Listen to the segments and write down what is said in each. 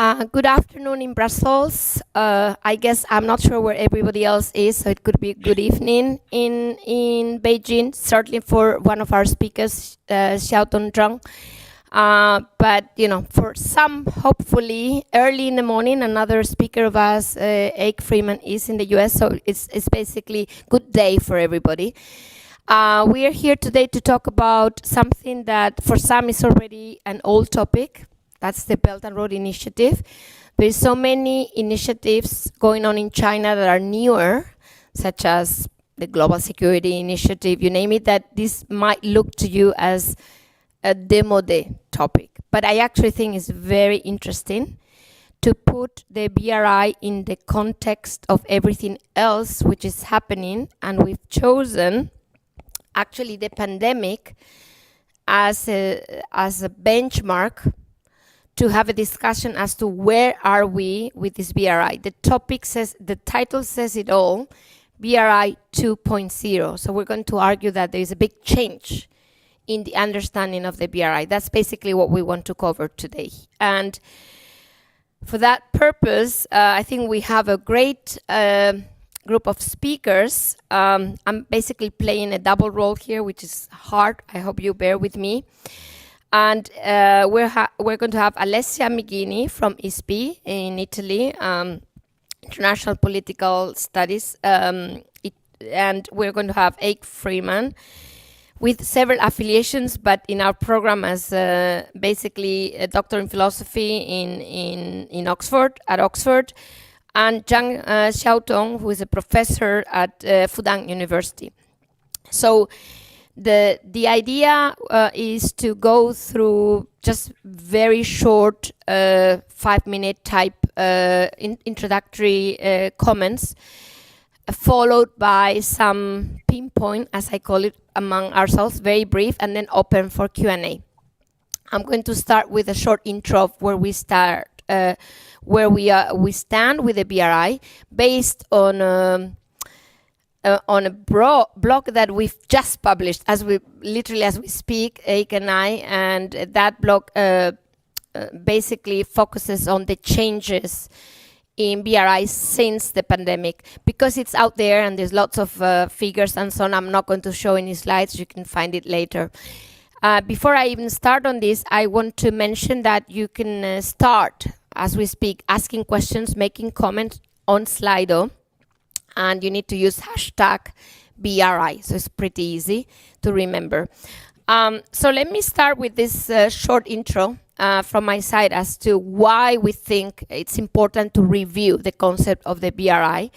Good afternoon in Brussels. I guess I'm not sure where everybody else is, so it could be good evening in Beijing, certainly for one of our speakers, Xiaotong Zhang. But, you know, for some, hopefully, early in the morning, another speaker of us, Ake Freeman, is in the US, so it's basically good day for everybody. We are here today to talk about something that for some is already an old topic. That's the Belt and Road Initiative. There's so many initiatives going on in China that are newer, such as the Global Security Initiative, you name it, that this might look to you as a démodé topic. But I actually think it's very interesting to put the BRI in the context of everything else which is happening, and we've chosen actually the pandemic as a benchmark to have a discussion as to where are we with this BRI. The title says it all, BRI 2.0. So we're going to argue that there is a big change in the understanding of the BRI. That's basically what we want to cover today. And for that purpose, I think we have a great group of speakers. I'm basically playing a double role here, which is hard. I hope you bear with me. And we're going to have Alessia Mighini from ISPI in Italy, International Political Studies, and we're going to have Ake Freeman with several affiliations, but in our program as basically a doctor in philosophy in Oxford, and Zhang Xiaotong, who is a professor at Fudan University. So the idea is to go through just very short 5-minute type introductory comments, followed by some pinpoint, as I call it, among ourselves, very brief, and then open for Q&A. I'm going to start with a short intro of where we start, where we stand with the BRI, based on a blog that we've just published, as we speak, Ake and I, and that blog basically focuses on the changes in BRI since the pandemic, because it's out there and there's lots of figures and so on. I'm not going to show any slides, you can find it later. Before I even start on this, I want to mention that you can start, as we speak, asking questions, making comments on Slido, and you need to use hashtag BRI, so it's pretty easy to remember. So let me start with this short intro from my side as to why we think it's important to review the concept of the BRI.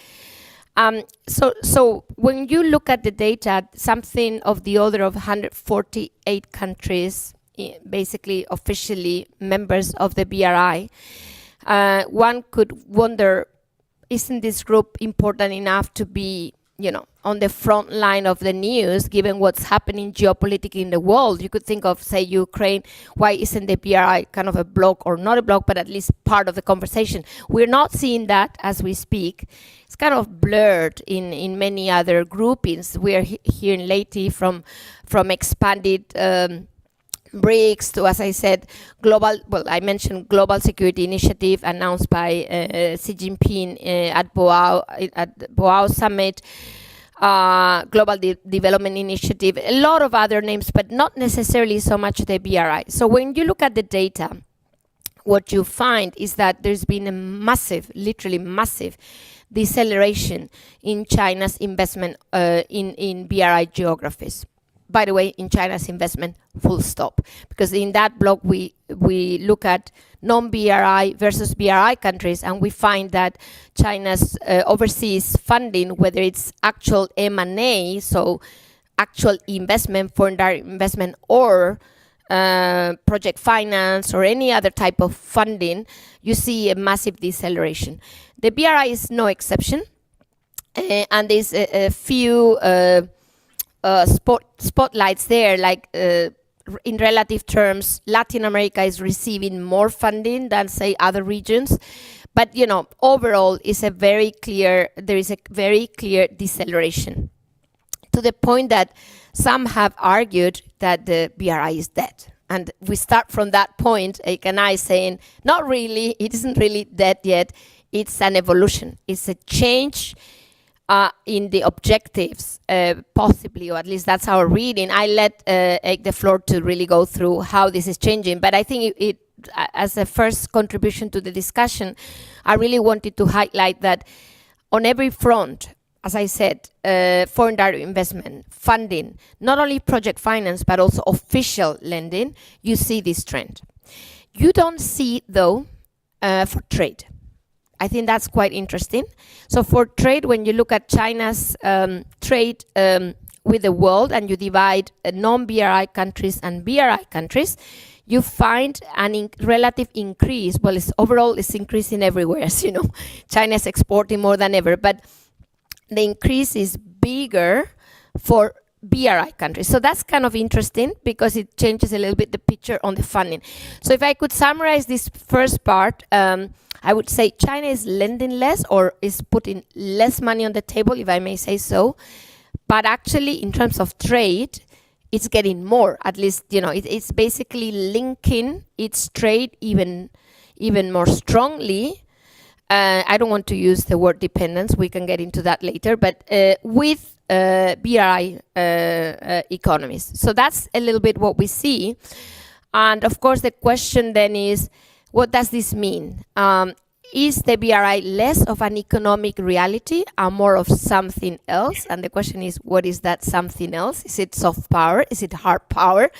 So when you look at the data, something of the order of 148 countries, basically officially members of the BRI, one could wonder, isn't this group important enough to be, you know, on the front line of the news, given what's happening geopolitically in the world? You could think of, say, Ukraine. Why isn't the BRI kind of a block, or not a block, but at least part of the conversation? We're not seeing that as we speak. It's kind of blurred in many other groupings. We are hearing lately from expanded BRICS to, as I said, I mentioned Global Security Initiative announced by Xi Jinping at Boao Summit, Global Development Initiative, a lot of other names, but not necessarily so much the BRI. So when you look at the data, what you find is that there's been a massive, literally massive, deceleration in China's investment in BRI geographies. By the way, in China's investment, full stop. Because in that blog, we look at non-BRI versus BRI countries, and we find that China's overseas funding, whether it's actual M&A, so actual investment, foreign direct investment, or project finance, or any other type of funding, you see a massive deceleration. The BRI is no exception, and there's a few spotlights there, like in relative terms, Latin America is receiving more funding than, say, other regions. But, you know, overall there is a very clear deceleration, to the point that some have argued that the BRI is dead. And we start from that point, Eik and I, saying, not really, it isn't really dead yet. It's an evolution. It's a change in the objectives, possibly, or at least that's our reading. I let Eik the floor to really go through how this is changing. But I think it as a first contribution to the discussion, I really wanted to highlight that on every front, as I said, foreign direct investment, funding, not only project finance, but also official lending, you see this trend. You don't see, though, for trade. I think that's quite interesting. So for trade, when you look at China's trade with the world and you divide non-BRI countries and BRI countries, you find an relative increase. Well, overall it's increasing everywhere, as you know. China is exporting more than ever, but the increase is bigger for BRI countries. So that's kind of interesting because it changes a little bit the picture on the funding. So if I could summarize this first part, I would say China is lending less or is putting less money on the table, if I may say so. But actually, in terms of trade, it's getting more. At least, you know, it's basically linking its trade even more strongly. I don't want to use the word dependence. We can get into that later. But with BRI economies. So that's a little bit what we see. And of course, the question then is, what does this mean? Is the BRI less of an economic reality and more of something else? And the question is, what is that something else? Is it soft power? Is it hard power?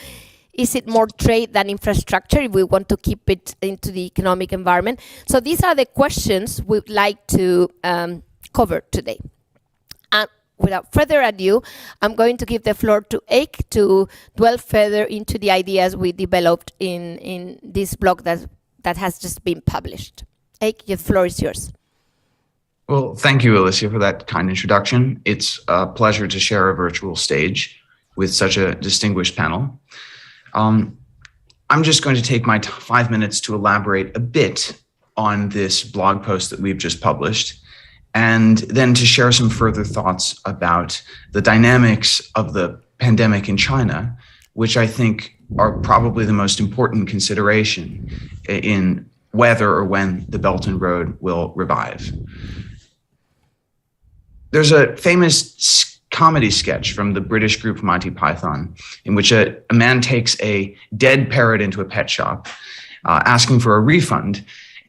Is it more trade than infrastructure if we want to keep it into the economic environment? So these are the questions we'd like to cover today. And without further ado, I'm going to give the floor to Eik to dwell further into the ideas we developed in this blog that has just been published. Eik, the floor is yours. Well, thank you, Alicia, for that kind introduction. It's a pleasure to share a virtual stage with such a distinguished panel. I'm just going to take my 5 minutes to elaborate a bit on this blog post that we've just published, and then to share some further thoughts about the dynamics of the pandemic in China, which I think are probably the most important consideration in whether or when the Belt and Road will revive. There's a famous comedy sketch from the British group Monty Python in which a man takes a dead parrot into a pet shop asking for a refund,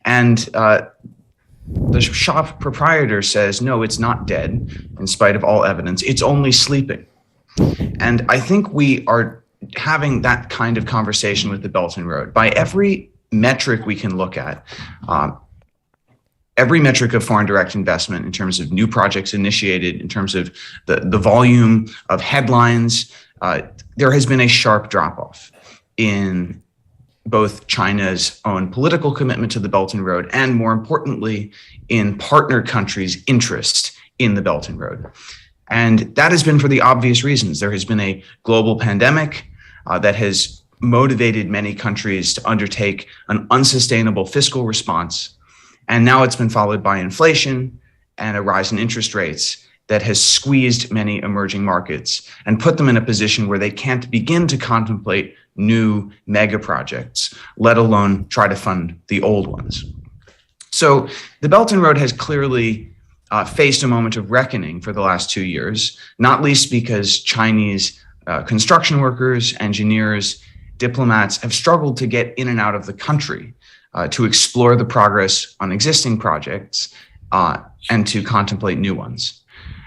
and the shop proprietor says, no, it's not dead, in spite of all evidence, it's only sleeping. And I think we are having that kind of conversation with the Belt and Road. By every metric we can look at, every metric of foreign direct investment in terms of new projects initiated, in terms of the volume of headlines, there has been a sharp drop-off in both China's own political commitment to the Belt and Road and, more importantly, in partner countries' interest in the Belt and Road. And that has been for the obvious reasons. There has been a global pandemic that has motivated many countries to undertake an unsustainable fiscal response. And now it's been followed by inflation and a rise in interest rates that has squeezed many emerging markets and put them in a position where they can't begin to contemplate new mega projects, let alone try to fund the old ones. So the Belt and Road has clearly faced a moment of reckoning for the last 2 years, not least because Chinese construction workers, engineers, diplomats have struggled to get in and out of the country to explore the progress on existing projects and to contemplate new ones.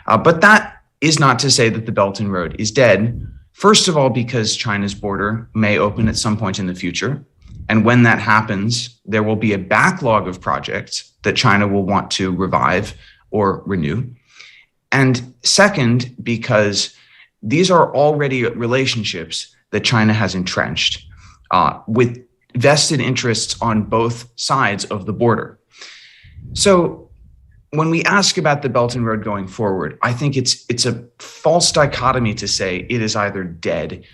But that is not to say that the Belt and Road is dead. First of all, because China's border may open at some point in the future. And when that happens, there will be a backlog of projects that China will want to revive or renew. And second, because these are already relationships that China has entrenched with vested interests on both sides of the border. So when we ask about the Belt and Road going forward, I think it's a false dichotomy to say it is either dead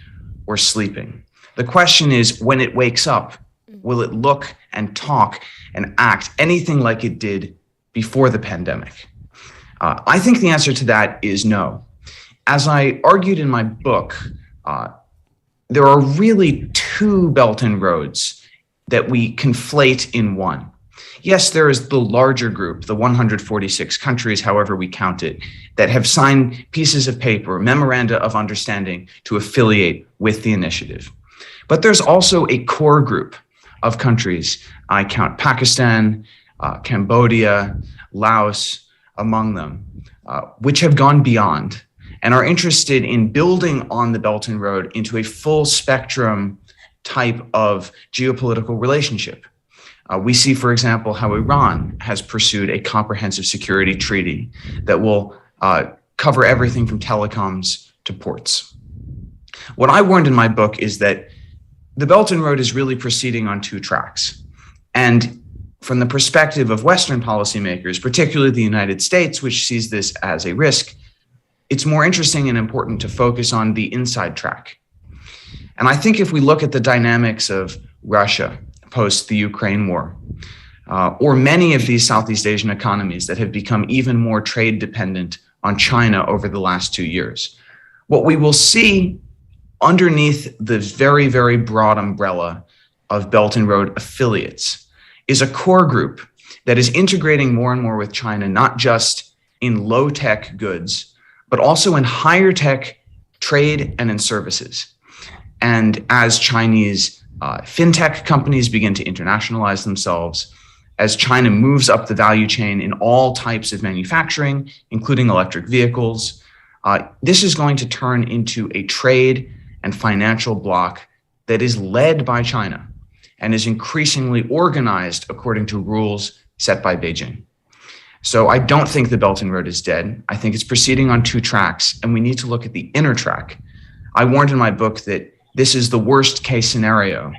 or sleeping. The question is, when it wakes up, will it look and talk and act anything like it did before the pandemic? I think the answer to that is no. As I argued in my book, there are really two Belt and Roads that we conflate in one. Yes, there is the larger group, the 146 countries, however we count it, that have signed pieces of paper, memoranda of understanding to affiliate with the initiative. But there's also a core group of countries. I count Pakistan, Cambodia, Laos among them, which have gone beyond and are interested in building on the Belt and Road into a full spectrum type of geopolitical relationship. We see, for example, how Iran has pursued a comprehensive security treaty that will cover everything from telecoms to ports. What I warned in my book is that the Belt and Road is really proceeding on two tracks. And from the perspective of Western policymakers, particularly the United States, which sees this as a risk, it's more interesting and important to focus on the inside track. And I think if we look at the dynamics of Russia post the Ukraine war, or many of these Southeast Asian economies that have become even more trade dependent on China over the last 2 years, what we will see underneath the very, very broad umbrella of Belt and Road affiliates is a core group that is integrating more and more with China, not just in low-tech goods, but also in higher tech trade and in services. And as Chinese fintech companies begin to internationalize themselves, as China moves up the value chain in all types of manufacturing, including electric vehicles, this is going to turn into a trade and financial bloc that is led by China and is increasingly organized according to rules set by Beijing. So I don't think the Belt and Road is dead. I think it's proceeding on two tracks, and we need to look at the inner track. I warned in my book that this is the worst case scenario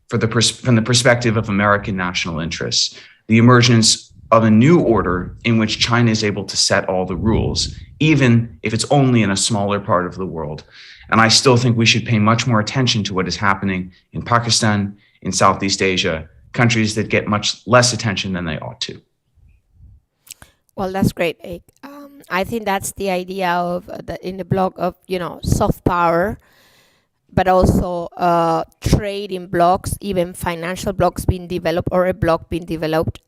from the perspective of American national interests, the emergence of a new order in which China is able to set all the rules, even if it's only in a smaller part of the world. And I still think we should pay much more attention to what is happening in Pakistan, in Southeast Asia, countries that get much less attention than they ought to. Well, that's great, Ike. I think that's the idea of in the blog of soft power, but also trading blocks, even financial blocks being developed or a block being developed.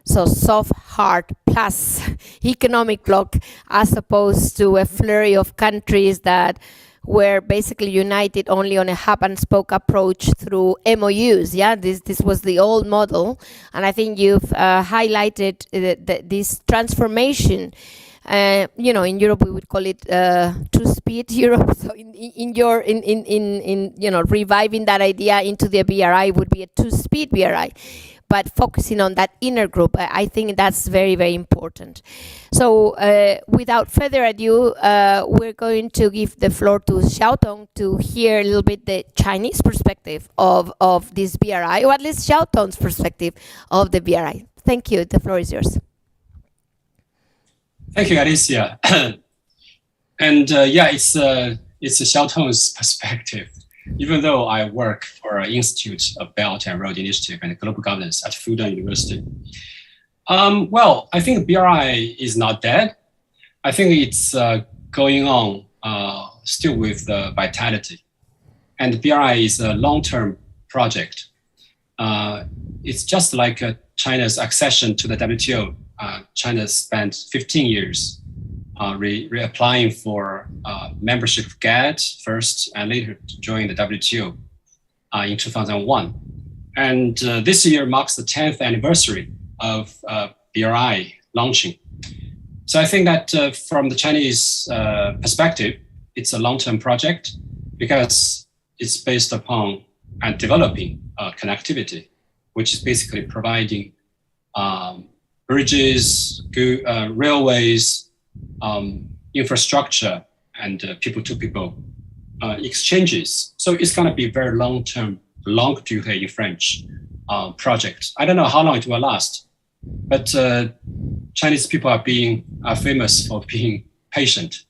So soft, hard plus economic block, as opposed to a flurry of countries that were basically united only on a hub and spoke approach through MOUs. Yeah, this was the old model, and I think you've highlighted this transformation. In Europe we would call it Twospeed Europe. So in reviving that idea into the BRI would be a two-speed BRI, but focusing on that inner group. I think that's very, very important. So without further ado, we're going to give the floor to Xiaotong to hear a little bit the Chinese perspective of this BRI, or at least Xiaotong's perspective of the BRI. Thank you. The floor is yours. Thank you, Alicia. And it's Xiaotong's perspective. Even though I work for an Institute of Belt and Road Initiative and Global Governance at Fudan University. I think BRI is not dead. I think it's going on still with vitality. And BRI is a long-term project. It's just like China's accession to the WTO. China spent 15 years reapplying for membership of GATT first and later to join the WTO in 2001. And this year marks the 10th anniversary of BRI launching. So I think that from the Chinese perspective, it's a long-term project because it's based upon and developing connectivity, which is basically providing bridges, railways, infrastructure, and people-to-people exchanges. So it's going to be very long-term, longue durée in French project. I don't know how long it will last, but Chinese people are famous for being patient.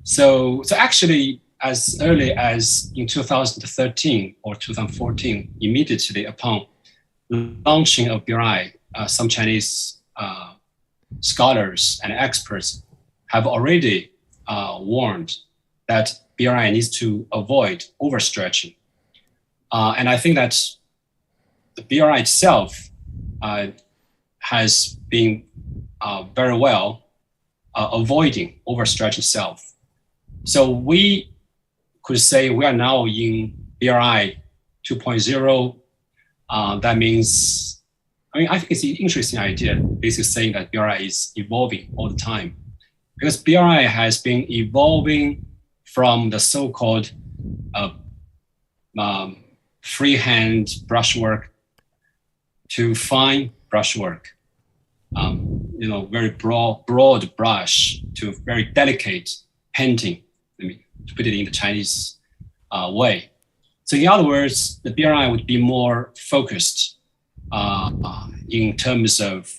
So actually, as early as in 2013 or 2014, immediately upon launching of BRI, some Chinese scholars and experts have already warned that BRI needs to avoid overstretching. And I think that the BRI itself has been very well avoiding overstretching itself. So we could say we are now in BRI 2.0. That means, I think it's an interesting idea, basically saying that BRI is evolving all the time. Because BRI has been evolving from the so-called freehand brushwork to fine brushwork. Very broad brush to very delicate painting, to put it in the Chinese way. So in other words, the BRI would be more focused in terms of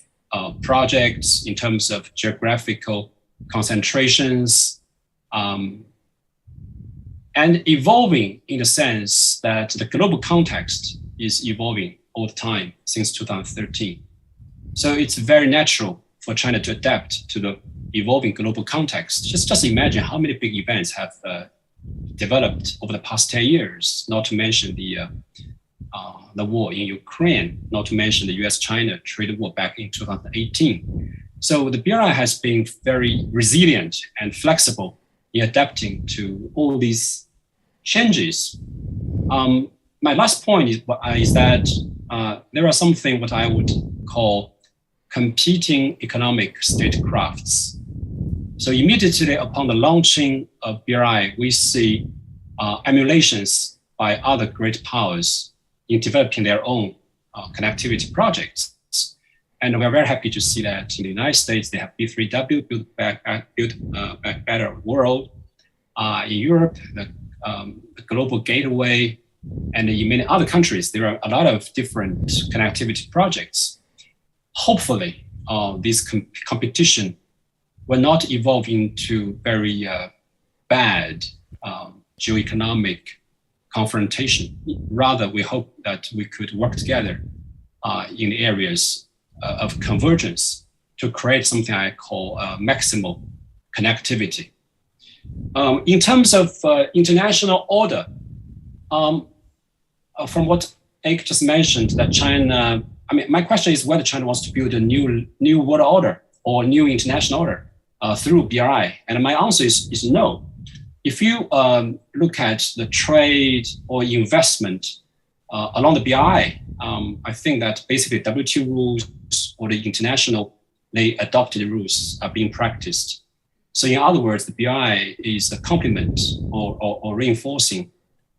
projects, in terms of geographical concentrations, and evolving in the sense that the global context is evolving all the time since 2013. So it's very natural for China to adapt to the evolving global context. Just imagine how many big events have developed over the past 10 years, not to mention the war in Ukraine, not to mention the US-China trade war back in 2018. So the BRI has been very resilient and flexible in adapting to all these changes. My last point is that there are something what I would call competing economic statecrafts. So immediately upon the launching of BRI, we see emulations by other great powers in developing their own connectivity projects. And we're very happy to see that in the United States, they have B3W, Build Back Better World. In Europe, the Global Gateway, and in many other countries, there are a lot of different connectivity projects. Hopefully, this competition will not evolve into very bad geoeconomic confrontation. Rather, we hope that we could work together in areas of convergence to create something I call maximal connectivity. In terms of international order, from what Ike just mentioned, that China, my question is whether China wants to build a new world order or new international order through BRI. And my answer is no. If you look at the trade or investment along the BRI, I think that basically WTO rules or the internationally adopted rules are being practiced. So in other words, the BRI is a complement or reinforcing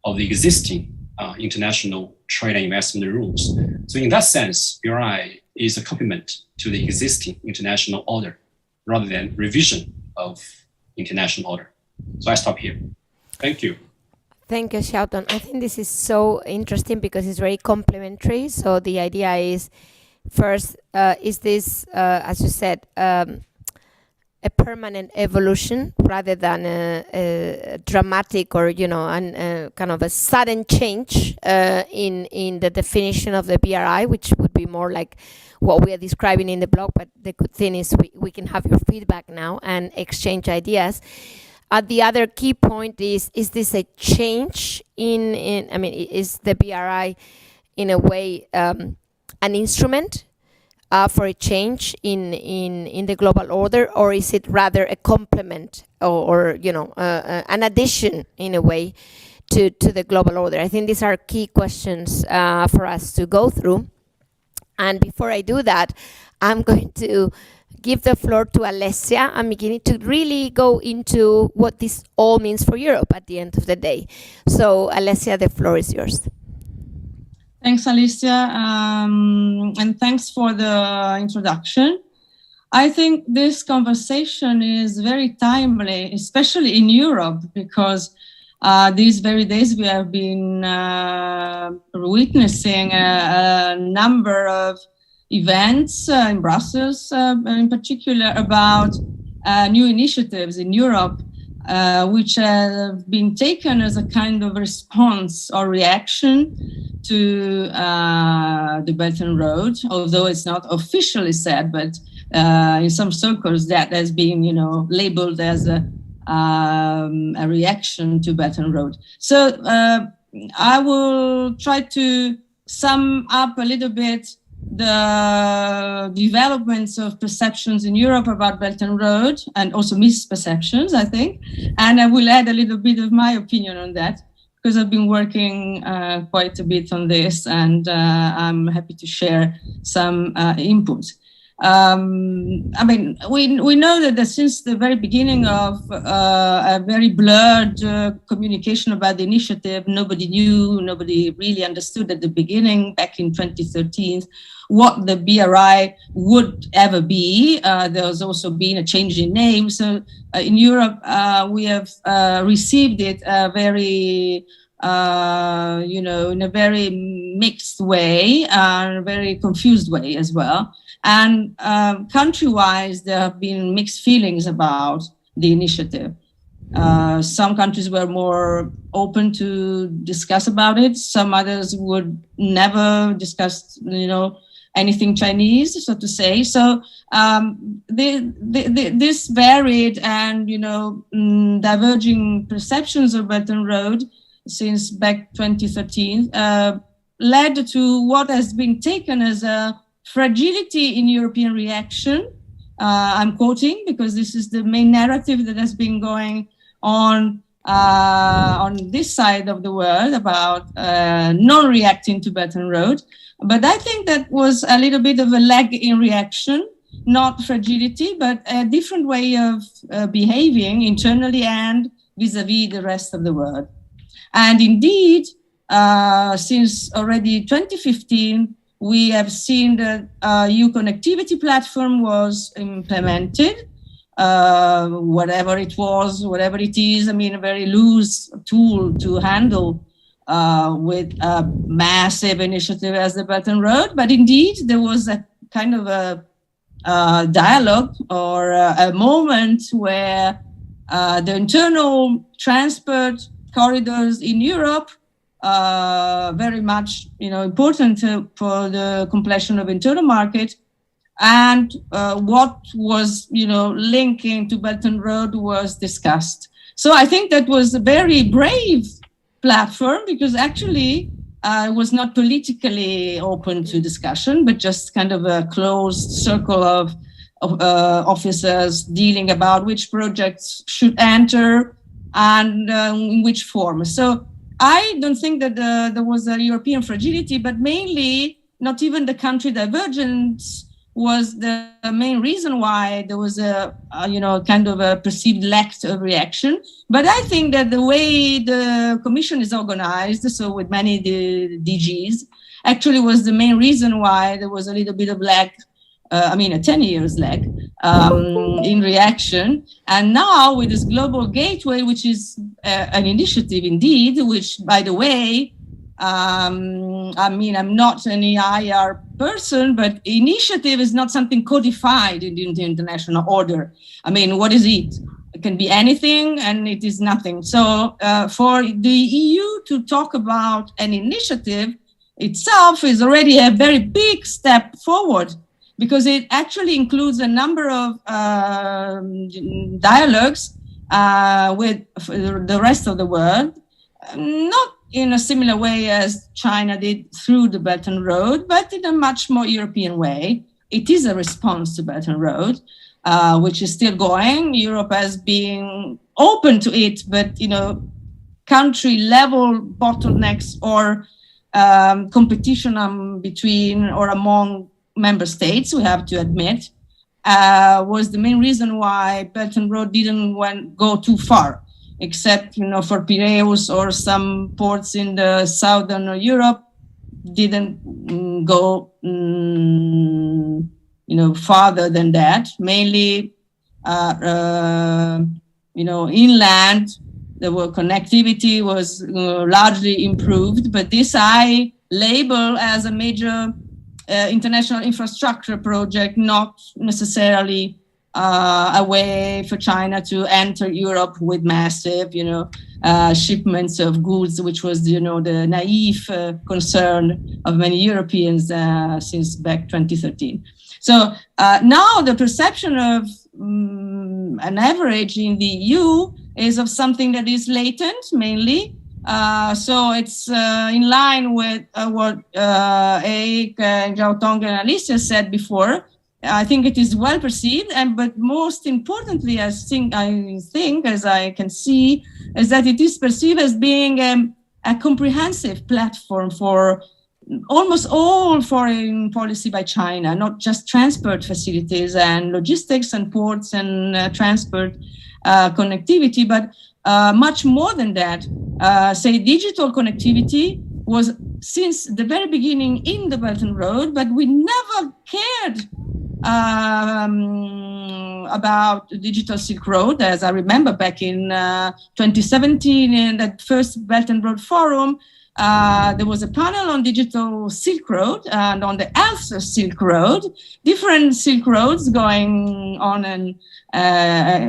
of the existing international trade and investment rules. So in that sense, BRI is a complement to the existing international order rather than revision of international order. So I stop here. Thank you. Thank you, Xiaotong. I think this is so interesting because it's very complementary. So the idea is, first, is this, as you said, a permanent evolution rather than a dramatic or kind of a sudden change in the definition of the BRI, which would be more like what we are describing in the blog. But the good thing is we can have your feedback now and exchange ideas. The other key point is this a change is the BRI in a way an instrument for a change in the global order, or is it rather a complement or an addition in a way to the global order? I think these are key questions for us to go through. And before I do that, I'm going to give the floor to Alessia and beginning to really go into what this all means for Europe at the end of the day. So Alessia, the floor is yours. Thanks, Alicia, and thanks for the introduction. I think this conversation is very timely, especially in Europe, because these very days we have been witnessing a number of events in Brussels, in particular about new initiatives in Europe, which have been taken as a kind of response or reaction to the Belt and Road, although it's not officially said, but in some circles that has been, labeled as a reaction to Belt and Road. So I will try to sum up a little bit the developments of perceptions in Europe about Belt and Road, and also misperceptions, I think. And I will add a little bit of my opinion on that, because I've been working quite a bit on this, and I'm happy to share some input. I mean, we know that since the very beginning of a very blurred communication about the initiative, nobody really understood at the beginning, back in 2013, what the BRI would ever be. There's also been a change in name. So in Europe, we have received it very, in a very mixed way, a very confused way as well. And country-wise, there have been mixed feelings about the initiative. Some countries were more open to discuss about it. Some others would never discuss, anything Chinese, so to say. So this varied and, diverging perceptions of Belt and Road since back 2013 led to what has been taken as a fragility in European reaction. I'm quoting because this is the main narrative that has been going on this side of the world about non-reacting to Belt and Road. But I think that was a little bit of a lag in reaction, not fragility, but a different way of behaving internally and vis-a-vis the rest of the world. And indeed, since already 2015, we have seen that EU connectivity platform was implemented, whatever it was, whatever it is, a very loose tool to handle with a massive initiative as the Belt and Road. But indeed, there was a kind of a dialogue or a moment where the internal transport corridors in Europe very much, important for the completion of internal market, and what was, linking to Belt and Road was discussed. So I think that was a very brave platform, because actually it was not politically open to discussion, but just kind of a closed circle of officers dealing about which projects should enter and in which form. So I don't think that there was a European fragility, but mainly not even the country divergence was the main reason why there was a kind of a perceived lack of reaction. But I think that the way the Commission is organized, so with many DGs, actually was the main reason why there was a little bit of lag, a 10 years lag in reaction. And now with this global gateway, which is an initiative indeed, which, by the way, I'm not an EIR person, but initiative is not something codified in the international order. What is it? It can be anything and it is nothing. So for the EU to talk about an initiative itself is already a very big step forward, because it actually includes a number of dialogues with the rest of the world, not in a similar way as China did through the Belt and Road, but in a much more European way. It is a response to Belt and Road, which is still going. Europe has been open to it, but, country level bottlenecks or competition between or among member states, we have to admit, was the main reason why Belt and Road didn't go too far, except, for Piraeus or some ports in the southern Europe, didn't go, farther than that. Mainly, inland, the connectivity was largely improved, but this I label as a major international infrastructure project, not necessarily a way for China to enter Europe with massive, shipments of goods, which was, the naive concern of many Europeans since back 2013. So now the perception of an average in the EU is of something that is latent, mainly So it's in line with what Eik, Xiaotong, and Alicia said before. I think it is well perceived, but most importantly, I think, as I can see, is that it is perceived as being a comprehensive platform for almost all foreign policy by China, not just transport facilities and logistics and ports and transport connectivity, but much more than that. Say digital connectivity was since the very beginning in the Belt and Road, but we never cared about the digital Silk Road. As I remember back in 2017 in that first Belt and Road Forum, there was a panel on digital Silk Road and on the Alpha Silk Road, different Silk Roads going on and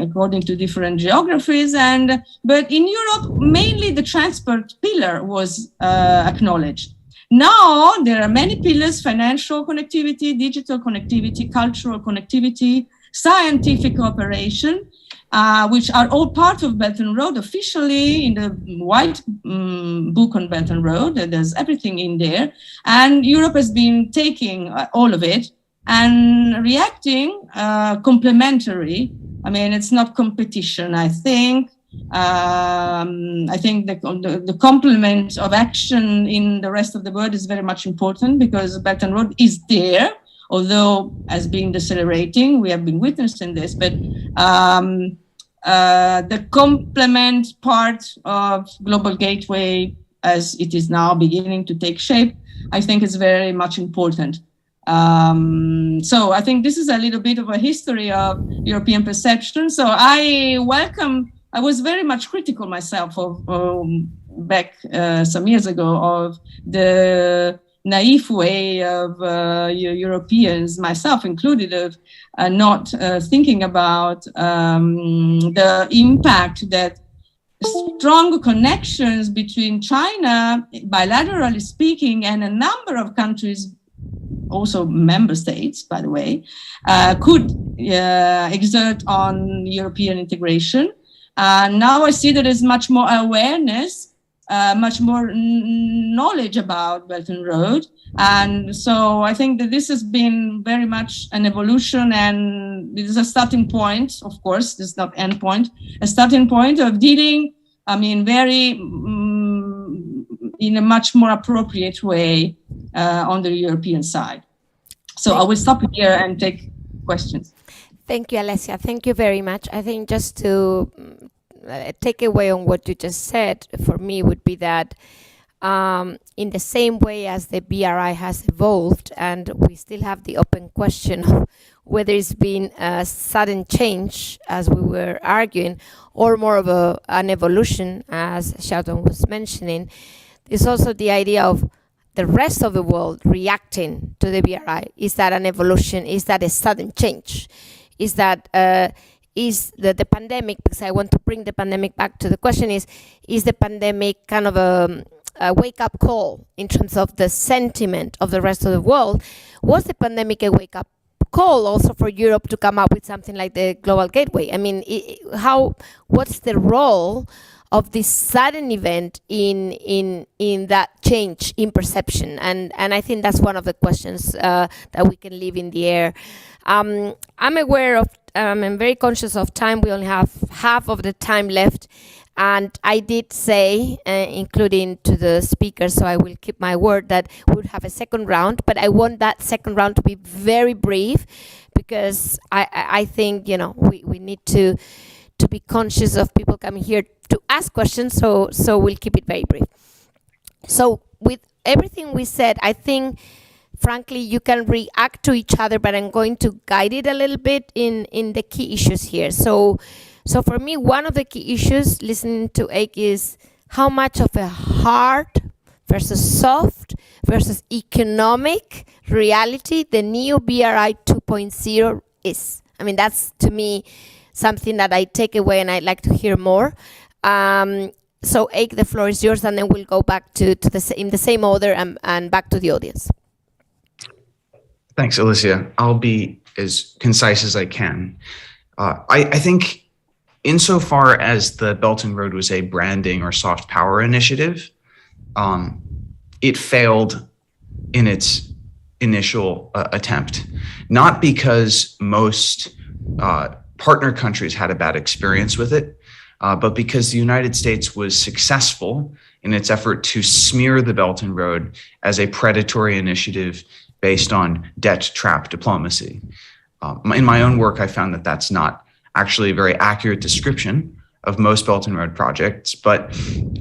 according to different geographies. But in Europe, mainly the transport pillar was acknowledged. Now there are many pillars: financial connectivity, digital connectivity, cultural connectivity, scientific cooperation, which are all part of Belt and Road officially in the white book on Belt and Road. There's everything in there. And Europe has been taking all of it and reacting complementary. I mean, it's not competition, I think. I think the complement of action in the rest of the world is very much important because Belt and Road is there, although has been decelerating. We have been witnessing this, but the complement part of Global Gateway, as it is now beginning to take shape, I think is very much important. So I think this is a little bit of a history of European perception. So I was very much critical myself of back some years ago of the naive way of Europeans, myself included, of not thinking about the impact that strong connections between China, bilaterally speaking, and a number of countries, also member states, by the way, could exert on European integration. Now I see that there's much more awareness, much more knowledge about Belt and Road. And so I think that this has been very much an evolution, and this is a starting point, of course, this is not end point, a starting point of dealing, I mean, very in a much more appropriate way on the European side. So I will stop here and take questions. Thank you, Alessia. Thank you very much. I think just to take away on what you just said for me would be that in the same way as the BRI has evolved, and we still have the open question of whether it's been a sudden change, as we were arguing, or more of an evolution, as Xiaotong was mentioning, is also the idea of the rest of the world reacting to the BRI. Is that an evolution? Is that a sudden change? Is that is the pandemic, because I want to bring the pandemic back to the question, is the pandemic kind of a wake-up call in terms of the sentiment of the rest of the world? Was the pandemic a wake-up call also for Europe to come up with something like the Global Gateway? I mean, what's the role of this sudden event in that change in perception? And I think that's one of the questions that we can leave in the air. I'm aware of, I'm very conscious of time. We only have half of the time left. And I did say, including to the speakers, so I will keep my word, that we would have a second round. But I want that second round to be very brief, because I think, you know, we need to be conscious of people coming here to ask questions. So we'll keep it very brief. So with everything we said, I think, frankly, you can react to each other, but I'm going to guide it a little bit in the key issues here. So for me, one of the key issues listening to Eik is how much of a hard versus soft versus economic reality the new BRI 2.0 is. I mean, that's, to me, something that I take away, and I'd like to hear more. So Eik, the floor is yours, and then we'll go back to in the same order and back to the audience. Thanks, Alicia. I'll be as concise as I can. I think insofar as the Belt and Road was a branding or soft power initiative, it failed in its initial attempt, not because most partner countries had a bad experience with it, but because the United States was successful in its effort to smear the Belt and Road as a predatory initiative based on debt trap diplomacy. In my own work, I found that that's not actually a very accurate description of most Belt and Road projects. But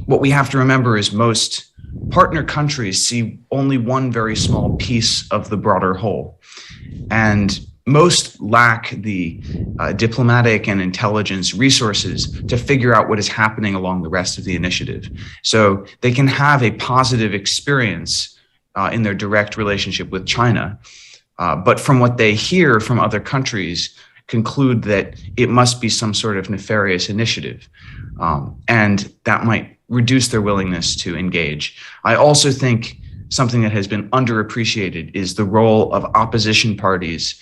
what we have to remember is most partner countries see only one very small piece of the broader whole. And most lack the diplomatic and intelligence resources to figure out what is happening along the rest of the initiative. So they can have a positive experience in their direct relationship with China, but from what they hear from other countries, conclude that it must be some sort of nefarious initiative. And that might reduce their willingness to engage. I also think something that has been underappreciated is the role of opposition parties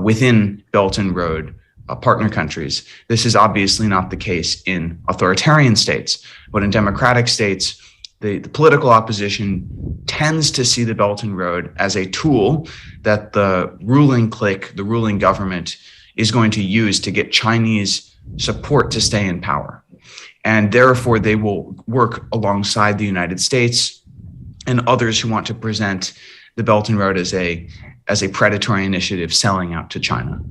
within Belt and Road partner countries. This is obviously not the case in authoritarian states, but in democratic states, the political opposition tends to see the Belt and Road as a tool that the ruling clique, the ruling government, is going to use to get Chinese support to stay in power. And therefore, they will work alongside the United States and others who want to present the Belt and Road as a predatory initiative selling out to China.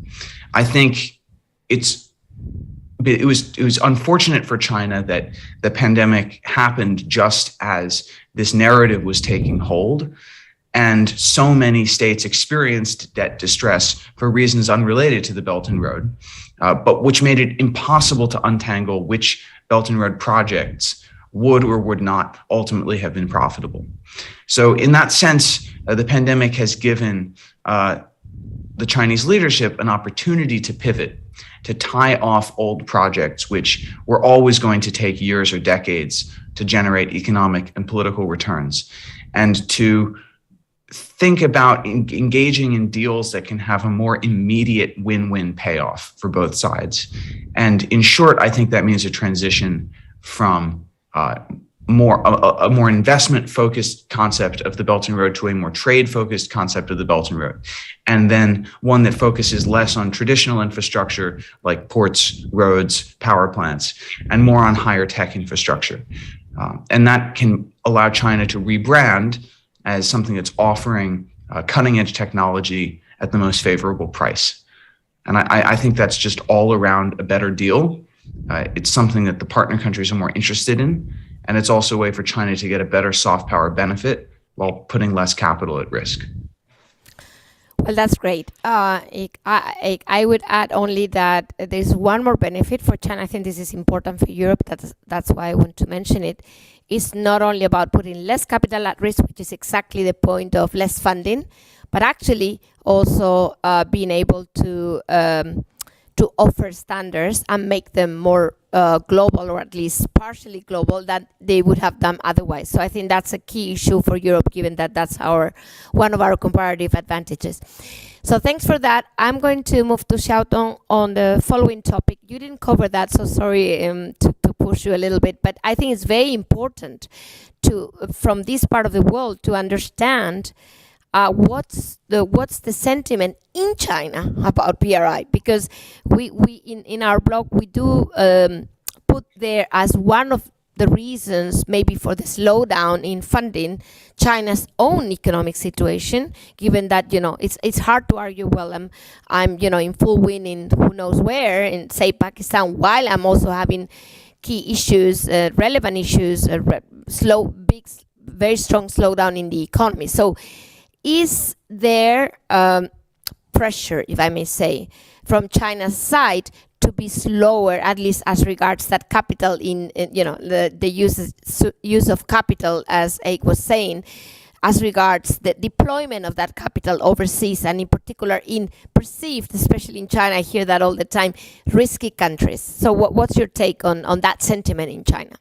I think it was unfortunate for China that the pandemic happened just as this narrative was taking hold, and so many states experienced debt distress for reasons unrelated to the Belt and Road, but which made it impossible to untangle which Belt and Road projects would or would not ultimately have been profitable. So in that sense, the pandemic has given the Chinese leadership an opportunity to pivot, to tie off old projects, which were always going to take years or decades to generate economic and political returns, and to think about engaging in deals that can have a more immediate win-win payoff for both sides. And in short, I think that means a transition from a more investment-focused concept of the Belt and Road to a more trade-focused concept of the Belt and Road, and then one that focuses less on traditional infrastructure like ports, roads, power plants, and more on higher tech infrastructure. And that can allow China to rebrand as something that's offering cutting-edge technology at the most favorable price. And I think that's just all around a better deal. It's something that the partner countries are more interested in, and it's also a way for China to get a better soft power benefit while putting less capital at risk. Well, that's great. I would add only that there's one more benefit for China. I think this is important for Europe. That's why I want to mention it. It's not only about putting less capital at risk, which is exactly the point of less funding, but actually also being able to offer standards and make them more global, or at least partially global, than they would have done otherwise. So I think that's a key issue for Europe, given that that's one of our comparative advantages. So thanks for that. I'm going to move to Xiaotong on the following topic. You didn't cover that, so sorry to push you a little bit, but I think it's very important from this part of the world to understand what's the sentiment in China about BRI, because we in our blog we do put there as one of the reasons maybe for the slowdown in funding China's own economic situation, given that it's hard to argue, well, I'm in full win in who knows where in, say, Pakistan, while I'm also having key issues, relevant issues, very strong slowdown in the economy. So is there pressure, if I may say, from China's side to be slower, at least as regards that capital in the use of capital, as Ake was saying, as regards the deployment of that capital overseas, and in particular in perceived, especially in China, I hear that all the time, risky countries. So what's your take on that sentiment in China?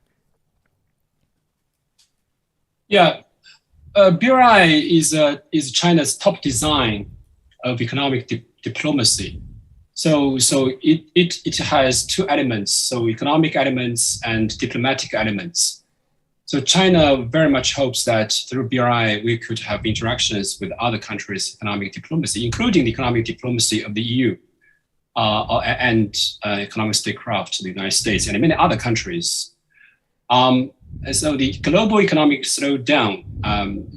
Yeah. BRI is China's top design of economic diplomacy. So it has two elements, so economic elements and diplomatic elements. So China very much hopes that through BRI, we could have interactions with other countries' economic diplomacy, including the economic diplomacy of the EU and economic statecraft of the United States and many other countries. So the global economic slowdown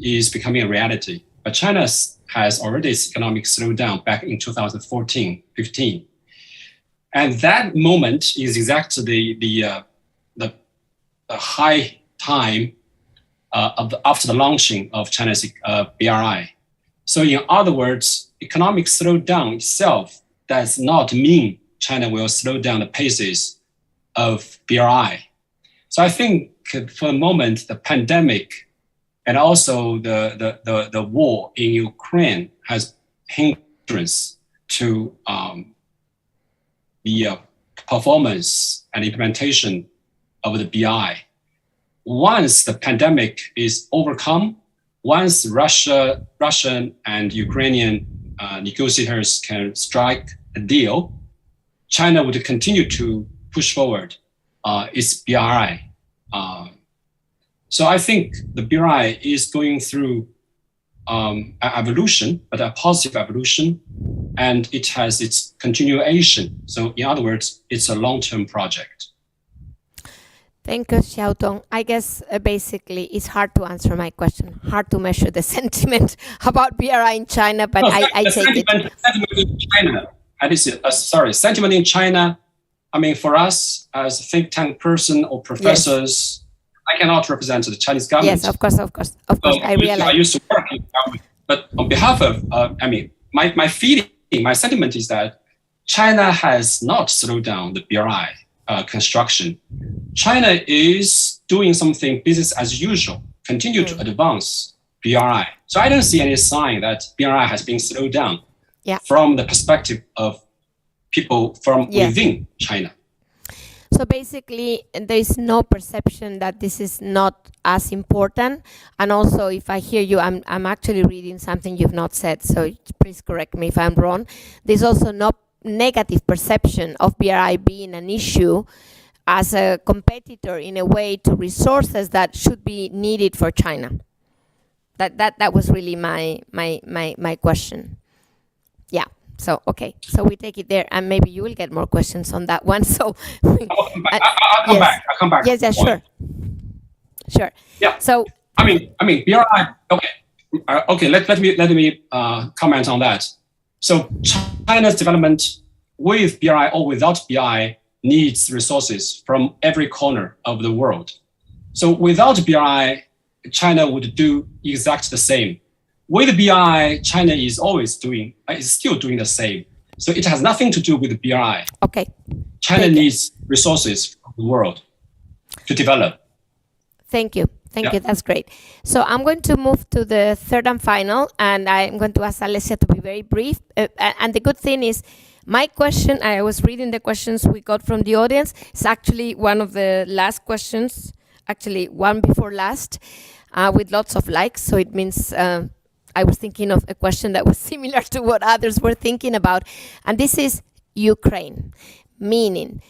is becoming a reality, but China has already economic slowdown back in 2014-15. And that moment is exactly the high time after the launching of China's BRI. So in other words, economic slowdown itself does not mean China will slow down the paces of BRI. So I think for the moment, the pandemic and also the war in Ukraine has hindrance to the performance and implementation of the BRI. Once the pandemic is overcome, once Russian and Ukrainian negotiators can strike a deal, China would continue to push forward its BRI. So I think the BRI is going through an evolution, but a positive evolution, and it has its continuation. So in other words, it's a long-term project. Thank you, Xiaotong. I guess basically it's hard to answer my question, hard to measure the sentiment about BRI in China, but I take it. Sentiment in China, sentiment in China, I mean, for us as a think tank person or professors, yes. I cannot represent the Chinese government. Yes, of course, I realize. I used to work in government, but on behalf of, my feeling, my sentiment is that China has not slowed down the BRI construction. China is doing something business as usual, continue to advance BRI. So I don't see any sign that BRI has been slowed down from the perspective of people from within China. So basically, there is no perception that this is not as important. And also, if I hear you, I'm actually reading something you've not said, so please correct me if I'm wrong. There's also no negative perception of BRI being an issue as a competitor in a way to resources that should be needed for China. That was really my question. Yeah. So, okay, so we take it there, and maybe you will get more questions on that one. So, I'll come back. Yes, sure. Yeah. So, I mean, BRI. Okay. Let me comment on that. So, China's development with BRI or without BRI needs resources from every corner of the world. So, without BRI, China would do exactly the same. With BRI, China is still doing the same. So it has nothing to do with the BRI. Okay. China needs resources from the world to develop. Thank you. That's great. So I'm going to move to the third and final, and I'm going to ask Alessia to be very brief. And the good thing is, my question, I was reading the questions we got from the audience. It's actually one of the last questions, actually one before last, with lots of likes. So it means I was thinking of a question that was similar to what others were thinking about. And this is Ukraine, meaning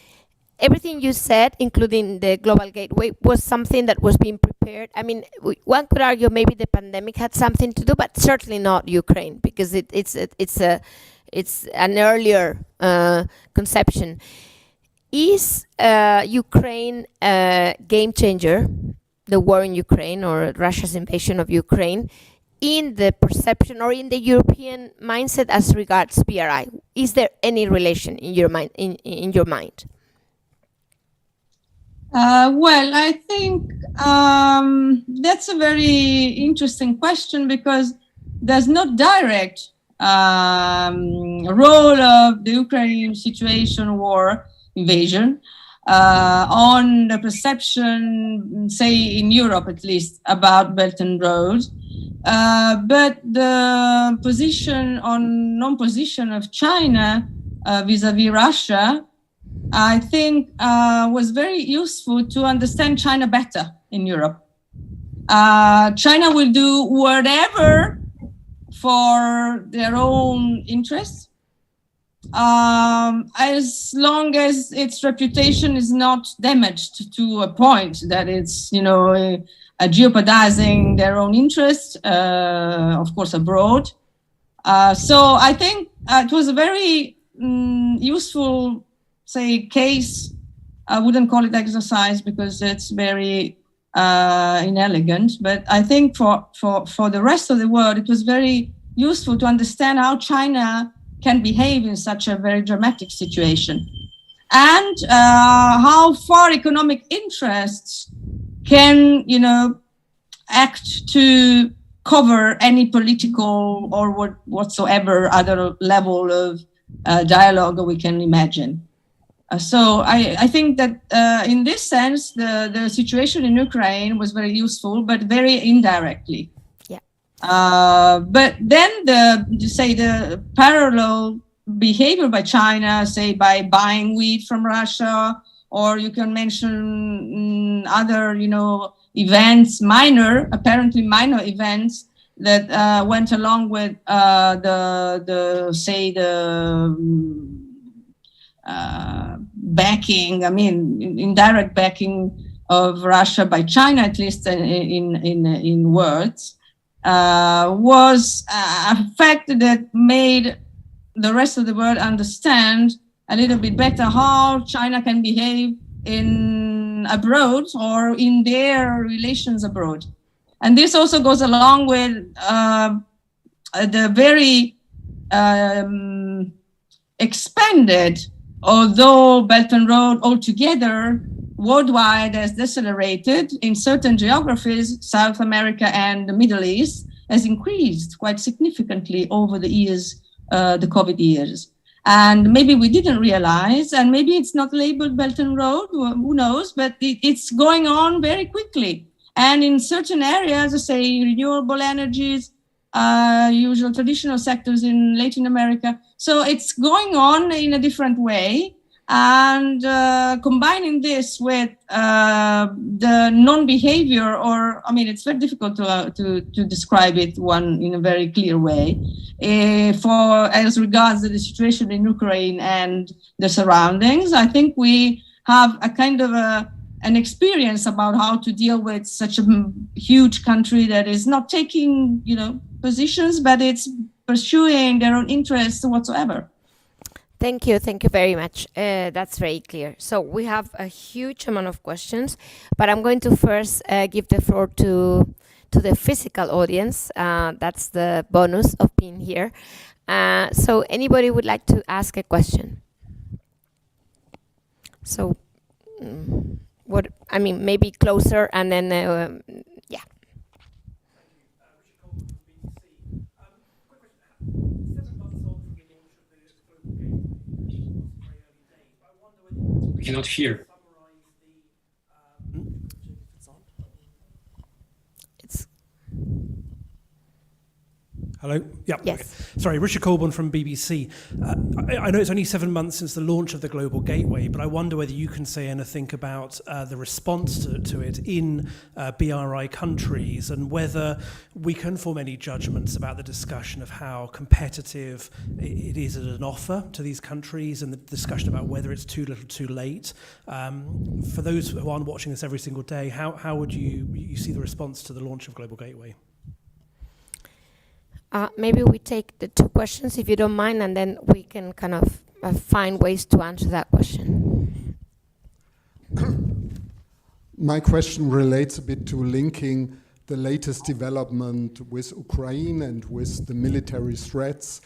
everything you said, including the global gateway, was something that was being prepared. I mean, one could argue maybe the pandemic had something to do, but certainly not Ukraine, because it's an earlier conception. Is Ukraine a game changer, the war in Ukraine or Russia's invasion of Ukraine, in the perception or in the European mindset as regards BRI? Is there any relation in your mind? In your mind? Well, I think that's a very interesting question, because there's no direct role of the Ukrainian situation, war, invasion, on the perception, say in Europe at least, about Belt and Road. But the non-position of China vis-a-vis Russia, I think was very useful to understand China better in Europe. China will do whatever for their own interests, as long as its reputation is not damaged to a point that it's, jeopardizing their own interests, of course, abroad. So I think it was a very useful, say, case. I wouldn't call it exercise because it's very inelegant, but I think for the rest of the world, it was very useful to understand how China can behave in such a very dramatic situation, and how far economic interests can, act to cover any political or whatsoever other level of dialogue we can imagine. So I think that in this sense, the situation in Ukraine was very useful, but very indirectly. Yeah. But then the parallel behavior by China, say by buying wheat from Russia, or you can mention other, events, apparently minor events that went along with backing, indirect backing of Russia by China, at least in words, was a fact that made the rest of the world understand a little bit better how China can behave abroad or in their relations abroad. And this also goes along with the very expanded, although Belt and Road altogether worldwide has decelerated, in certain geographies, South America and the Middle East, has increased quite significantly over the years, the COVID years. And maybe we didn't realize, and maybe it's not labeled Belt and Road, who knows, but it's going on very quickly. And in certain areas, say renewable energies, usual traditional sectors in Latin America. So it's going on in a different way. And combining this with the non-behavior, it's very difficult to describe it in a very clear way, as regards the situation in Ukraine and the surroundings. I think we have a kind of an experience about how to deal with such a huge country that is not taking, positions, but it's pursuing their own interests whatsoever. Thank you very much. That's very clear. So we have a huge amount of questions, but I'm going to first give the floor to the physical audience. That's the bonus of being here. So anybody would like to ask a question? So, maybe closer and then, yeah. We cannot hear. Hello? Yeah. Yes. Okay. Sorry, Richard Colburn from BBC. I know it's only 7 months since the launch of the Global Gateway, but I wonder whether you can say anything about the response to it in BRI countries, and whether we can form any judgments about the discussion of how competitive it is as an offer to these countries, and the discussion about whether it's too little too late. For those who aren't watching this every single day, how would you see the response to the launch of Global Gateway? Maybe we take the two questions, if you don't mind, and then we can kind of find ways to answer that question. My question relates a bit to linking the latest development with Ukraine and with the military threats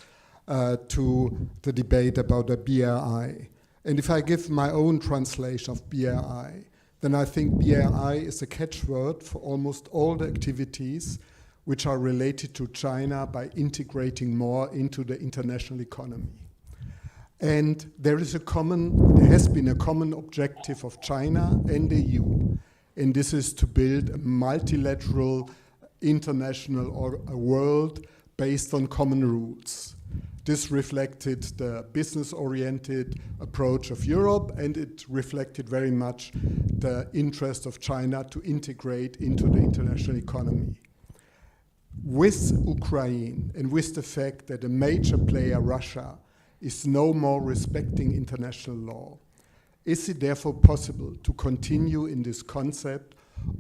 to the debate about the BRI. And if I give my own translation of BRI, then I think BRI is a catchword for almost all the activities which are related to China by integrating more into the international economy. And there has been a common objective of China and the EU, and this is to build a multilateral international or a world based on common rules. This reflected the business-oriented approach of Europe, and it reflected very much the interest of China to integrate into the international economy. With Ukraine and with the fact that a major player, Russia, is no more respecting international law. Is it therefore possible to continue in this concept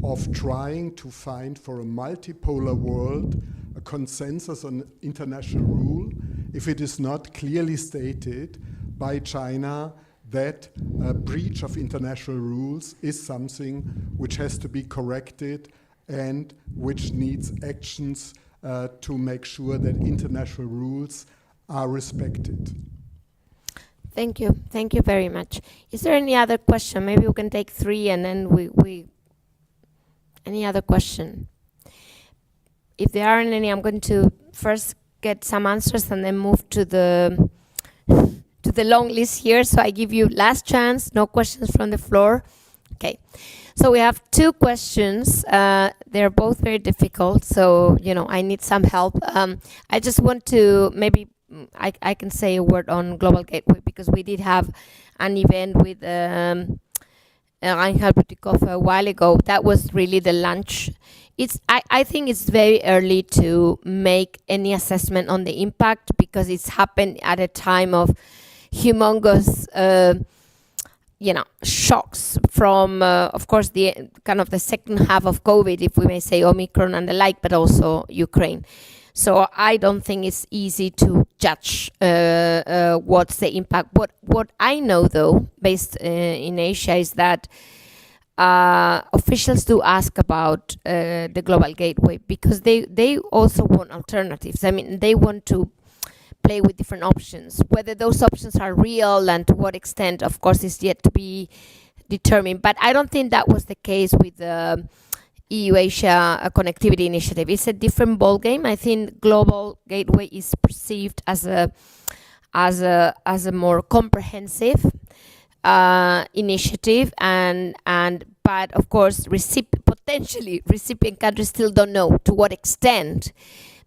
of trying to find for a multipolar world a consensus on international rule if it is not clearly stated by China that a breach of international rules is something which has to be corrected and which needs actions to make sure that international rules are respected? Thank you. Thank you very much. Is there any other question? Maybe we can take 3 and then we any other question? If there aren't any, I'm going to first get some answers and then move to the long list here. So I give you last chance. No questions from the floor. Okay. So we have 2 questions. They're both very difficult. So, I need some help. I just want to maybe I can say a word on Global Gateway because we did have an event with Reinhard Bütikofer a while ago. That was really the launch. I think it's very early to make any assessment on the impact because it's happened at a time of humongous shocks from, of course, the kind of the second half of COVID, if we may say Omicron and the like, but also Ukraine. So I don't think it's easy to judge what's the impact. What I know, though, based in Asia, is that officials do ask about the Global Gateway because they also want alternatives. I mean, they want to play with different options. Whether those options are real and to what extent, of course, is yet to be determined. But I don't think that was the case with the EU-Asia Connectivity Initiative. It's a different ballgame. I think Global Gateway is perceived as a more comprehensive initiative, but of course, potentially recipient countries still don't know to what extent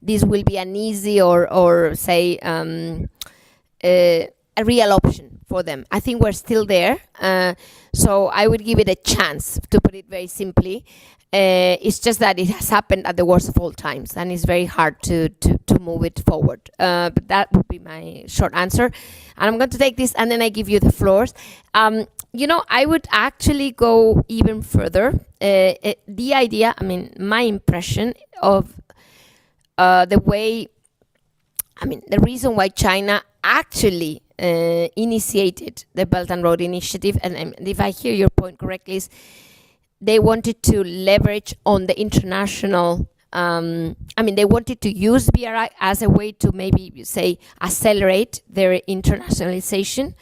this will be an easy or say a real option for them. I think we're still there, so I would give it a chance, to put it very simply. It's just that it has happened at the worst of all times, and it's very hard to move it forward. But that would be my short answer. And I'm going to take this, and then I give you the floors. I would actually go even further. The idea, my impression of the reason why China actually initiated the Belt and Road Initiative, and if I hear your point correctly, is they wanted to leverage on the international, they wanted to use BRI as a way to maybe, say, accelerate their internationalization.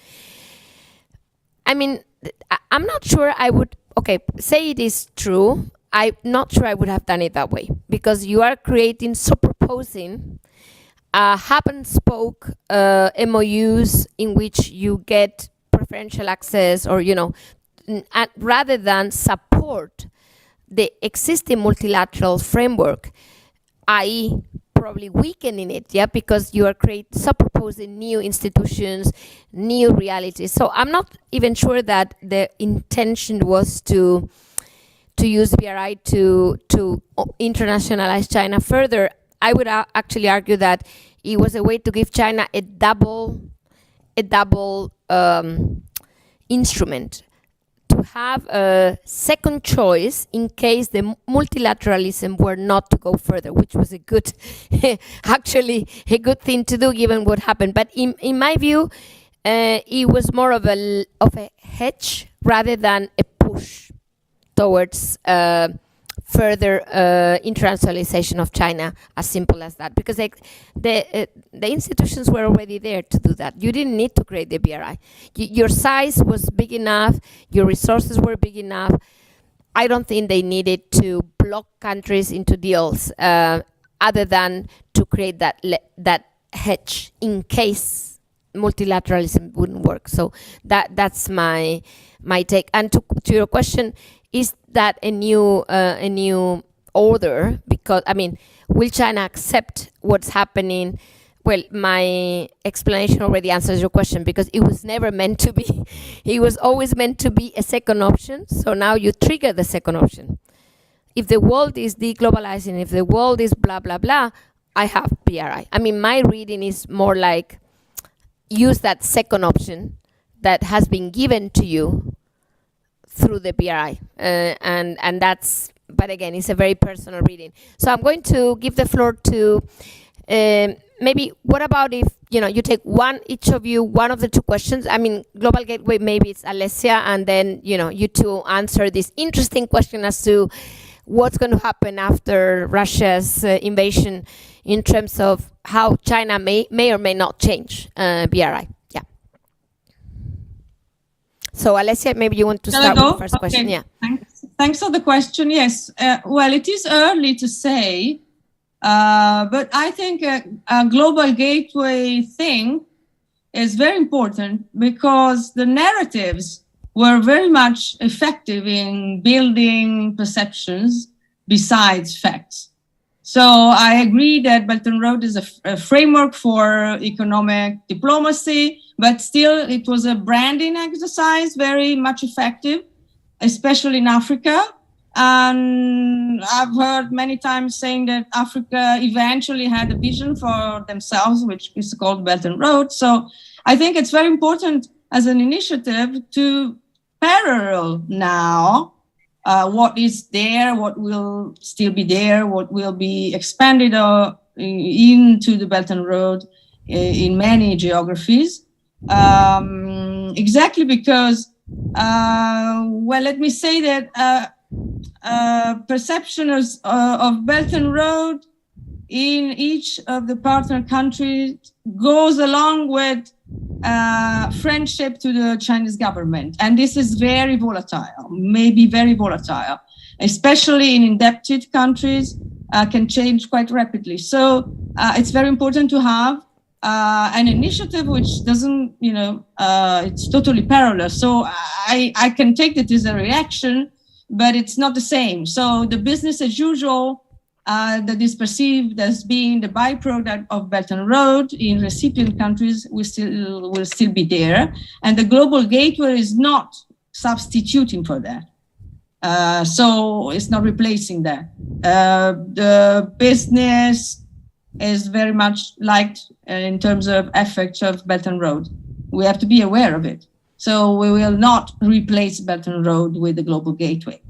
I'm not sure I would, say it is true. I'm not sure I would have done it that way because you are proposing hub and spoke MOUs in which you get preferential access or, rather than support the existing multilateral framework, i.e. probably weakening it, because you are proposing new institutions, new realities. So I'm not even sure that the intention was to use BRI to internationalize China further. I would actually argue that it was a way to give China a double instrument, to have a second choice in case the multilateralism were not to go further, which was a good, actually a good thing to do given what happened. But in my view, it was more of a hedge rather than a push towards further internationalization of China, as simple as that. Because the institutions were already there to do that. You didn't need to create the BRI. Your size was big enough. Your resources were big enough. I don't think they needed to block countries into deals other than to create that hedge in case multilateralism wouldn't work. So that's my take. And to your question, is that a new order? Because will China accept what's happening? Well, my explanation already answers your question because it was never meant to be. It was always meant to be a second option. So now you trigger the second option. If the world is deglobalizing, if the world is blah blah blah, I have BRI. My reading is more like use that second option that has been given to you through the BRI, and that's. But again, it's a very personal reading. So I'm going to give the floor to maybe. What about if you take each of you one of the two questions? I mean, Global Gateway. Maybe it's Alessia, and then you two answer this interesting question as to what's going to happen after Russia's invasion in terms of how China may or may not change BRI. Yeah. So Alessia, maybe you want to start with the first question. Yeah. Thanks for the question. Yes. Well, it is early to say, but I think a global gateway thing is very important because the narratives were very much effective in building perceptions besides facts. So I agree that Belt and Road is a framework for economic diplomacy, but still it was a branding exercise, very much effective, especially in Africa. And I've heard many times saying that Africa eventually had a vision for themselves, which is called Belt and Road. So I think it's very important as an initiative to parallel now what is there, what will still be there, what will be expanded into the Belt and Road in many geographies. Exactly because, well, let me say that perception of Belt and Road in each of the partner countries goes along with friendship to the Chinese government. And this is very volatile, maybe very volatile, especially in indebted countries, can change quite rapidly. So it's very important to have an initiative which doesn't, it's totally parallel. So I can take that as a reaction, but it's not the same. So the business as usual that is perceived as being the byproduct of Belt and Road in recipient countries will still be there. And the global gateway is not substituting for that. So it's not replacing that. The business is very much liked in terms of effects of Belt and Road. We have to be aware of it. So we will not replace Belt and Road with the global gateway.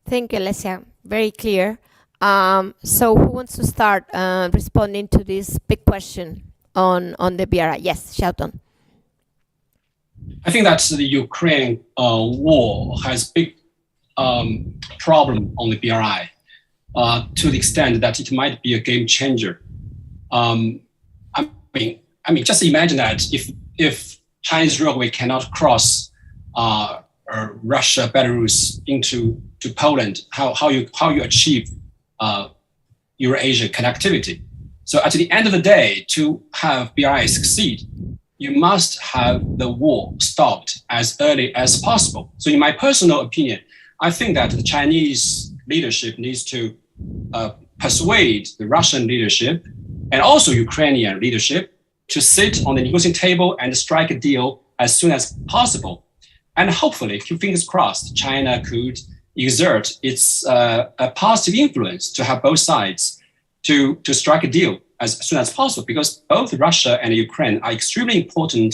Thank you, Alessia. Very clear. So who wants to start responding to this big question on the BRI? Yes, Shelton. I think that the Ukraine war has big problem on the BRI to the extent that it might be a game changer. I mean, just imagine that if Chinese railway cannot cross Russia, Belarus into Poland, how you achieve Eurasia connectivity. So at the end of the day, to have BRI succeed, you must have the war stopped as early as possible. So in my personal opinion, I think that the Chinese leadership needs to persuade the Russian leadership and also Ukrainian leadership to sit on the negotiating table and strike a deal as soon as possible. And hopefully, fingers crossed, China could exert its a positive influence to have both sides to strike a deal as soon as possible, because both Russia and Ukraine are extremely important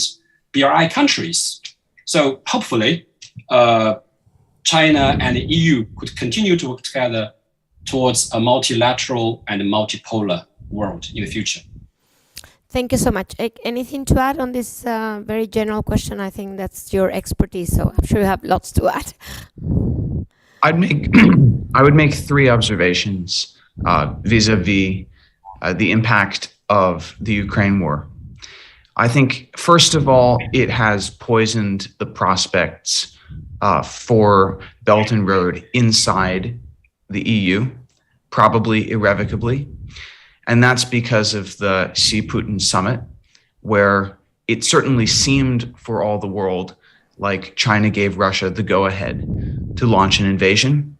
BRI countries. So hopefully, China and the EU could continue to work together towards a multilateral and multipolar world in the future. Thank you so much. Anything to add on this very general question? I think that's your expertise, so I'm sure you have lots to add. I would make three observations vis-a-vis the impact of the Ukraine war. I think, first of all, it has poisoned the prospects for Belt and Road inside the EU, probably irrevocably. And that's because of the Xi-Putin summit, where it certainly seemed for all the world like China gave Russia the go-ahead to launch an invasion,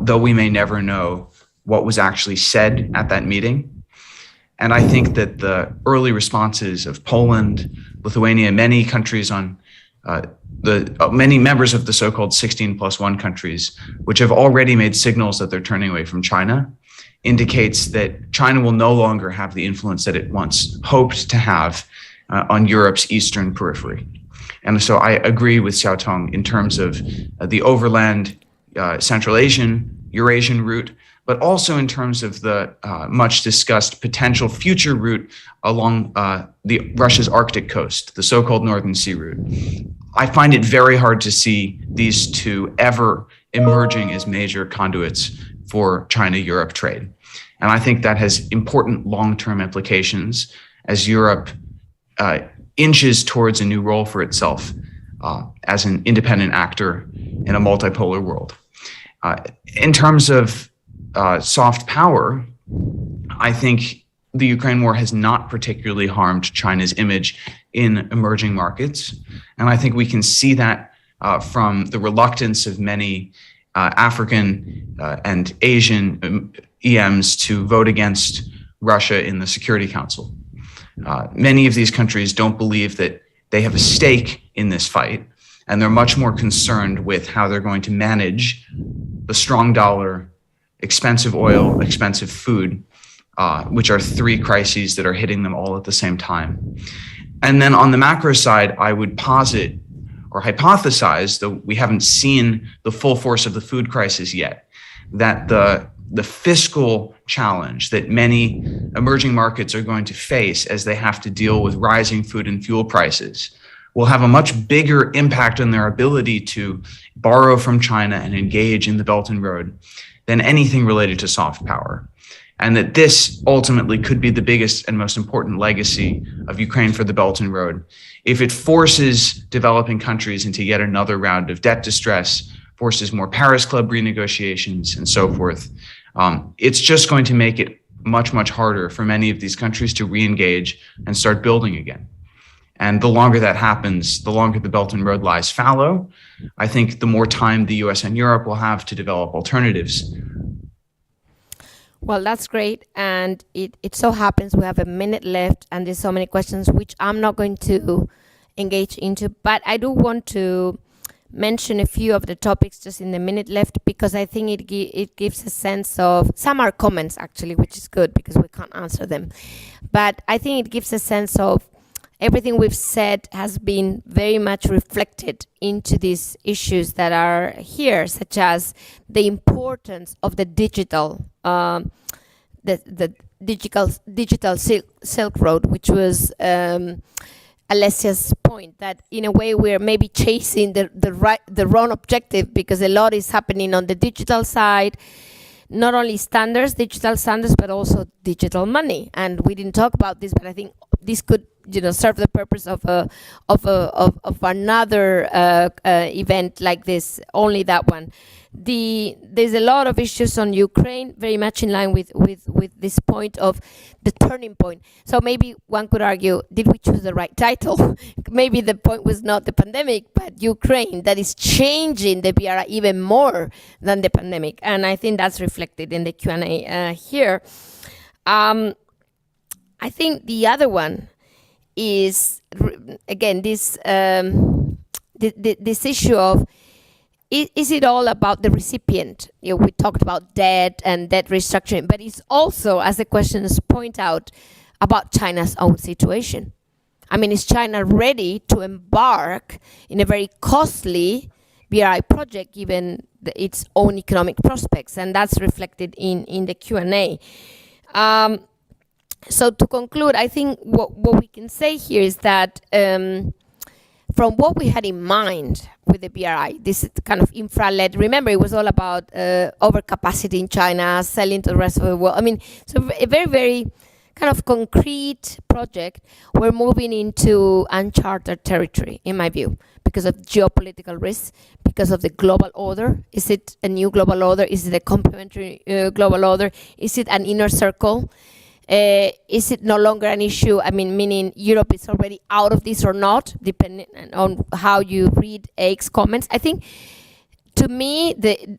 though we may never know what was actually said at that meeting. And I think that the early responses of Poland, Lithuania, many countries on many members of the so-called 16+1 countries, which have already made signals that they're turning away from China, indicates that China will no longer have the influence that it once hoped to have on Europe's eastern periphery. And so I agree with Xiaotong in terms of the overland Central Asian, Eurasian route, but also in terms of the much discussed potential future route along Russia's Arctic coast, the so-called Northern Sea route. I find it very hard to see these two ever emerging as major conduits for China-Europe trade. And I think that has important long-term implications as Europe inches towards a new role for itself as an independent actor in a multipolar world. In terms of soft power, I think the Ukraine war has not particularly harmed China's image in emerging markets. And I think we can see that from the reluctance of many African and Asian EMs to vote against Russia in the Security Council. Many of these countries don't believe that they have a stake in this fight, and they're much more concerned with how they're going to manage the strong dollar, expensive oil, expensive food, which are three crises that are hitting them all at the same time. And then on the macro side, I would posit or hypothesize, though we haven't seen the full force of the food crisis yet, that the fiscal challenge that many emerging markets are going to face as they have to deal with rising food and fuel prices will have a much bigger impact on their ability to borrow from China and engage in the Belt and Road than anything related to soft power. And that this ultimately could be the biggest and most important legacy of Ukraine for the Belt and Road. If it forces developing countries into yet another round of debt distress, forces more Paris Club renegotiations and so forth, it's just going to make it much, much harder for many of these countries to re-engage and start building again. And the longer that happens, the longer the Belt and Road lies fallow, I think the more time the US and Europe will have to develop alternatives. Well, that's great. And it so happens we have a minute left and there's so many questions which I'm not going to engage into, but I do want to mention a few of the topics just in the minute left, because I think it gives a sense of, some are comments actually, which is good because we can't answer them. But I think it gives a sense of everything we've said has been very much reflected into these issues that are here, such as the importance of the digital, the digital Silk Road, which was Alessia's point, that in a way we're maybe chasing the wrong objective, because a lot is happening on the digital side, not only digital standards, but also digital money. And we didn't talk about this, but I think this could, serve the purpose of another event like this. Only that one. There's a lot of issues on Ukraine, very much in line with this point of the turning point. So maybe one could argue, did we choose the right title? Maybe the point was not the pandemic, but Ukraine, that is changing the BRI even more than the pandemic. And I think that's reflected in the Q&A here. I think the other one is, again, this issue of, is it all about the recipient? We talked about debt and debt restructuring, but it's also, as the questions point out, about China's own situation. I mean, is China ready to embark in a very costly BRI project given its own economic prospects? And that's reflected in the Q&A. So to conclude, I think what we can say here is that from what we had in mind with the BRI, this kind of infra-led, remember it was all about overcapacity in China, selling to the rest of the world. I mean, so a very, very kind of concrete project. We're moving into uncharted territory, in my view, because of geopolitical risks, because of the global order. Is it a new global order? Is it a complementary global order? Is it an inner circle? Is it no longer an issue? I mean, meaning Europe is already out of this or not, depending on how you read Ake's comments. I think, to me,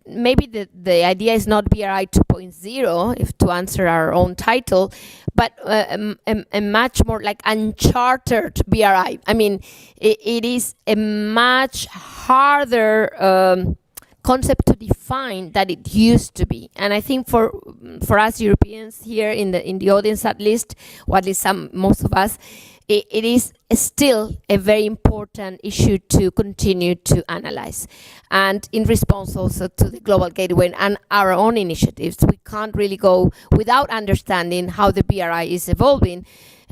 maybe the idea is not BRI 2.0, if to answer our own title, but a much more like uncharted BRI. I mean, it is a much harder concept to define that it used to be. And I think for us Europeans here in the audience, at least, or at least most of us, it is still a very important issue to continue to analyze. And in response also to the Global Gateway and our own initiatives, we can't really go without understanding how the BRI is evolving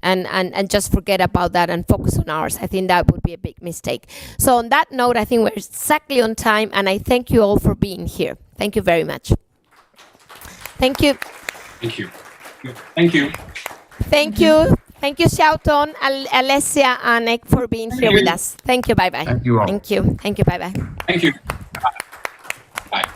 and just forget about that and focus on ours. I think that would be a big mistake. So on that note, I think we're exactly on time, and I thank you all for being here. Thank you very much. Thank you. Thank you. Thank you. Thank you. Thank you, Xiaoton, Alessia, and Nick for being here with us. Thank you. Bye-bye. Thank you all. Thank you. Thank you. Bye-bye. Thank you. Bye.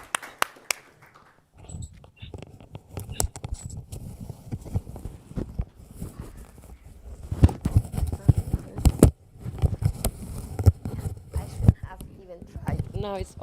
I should have even tried. Now it's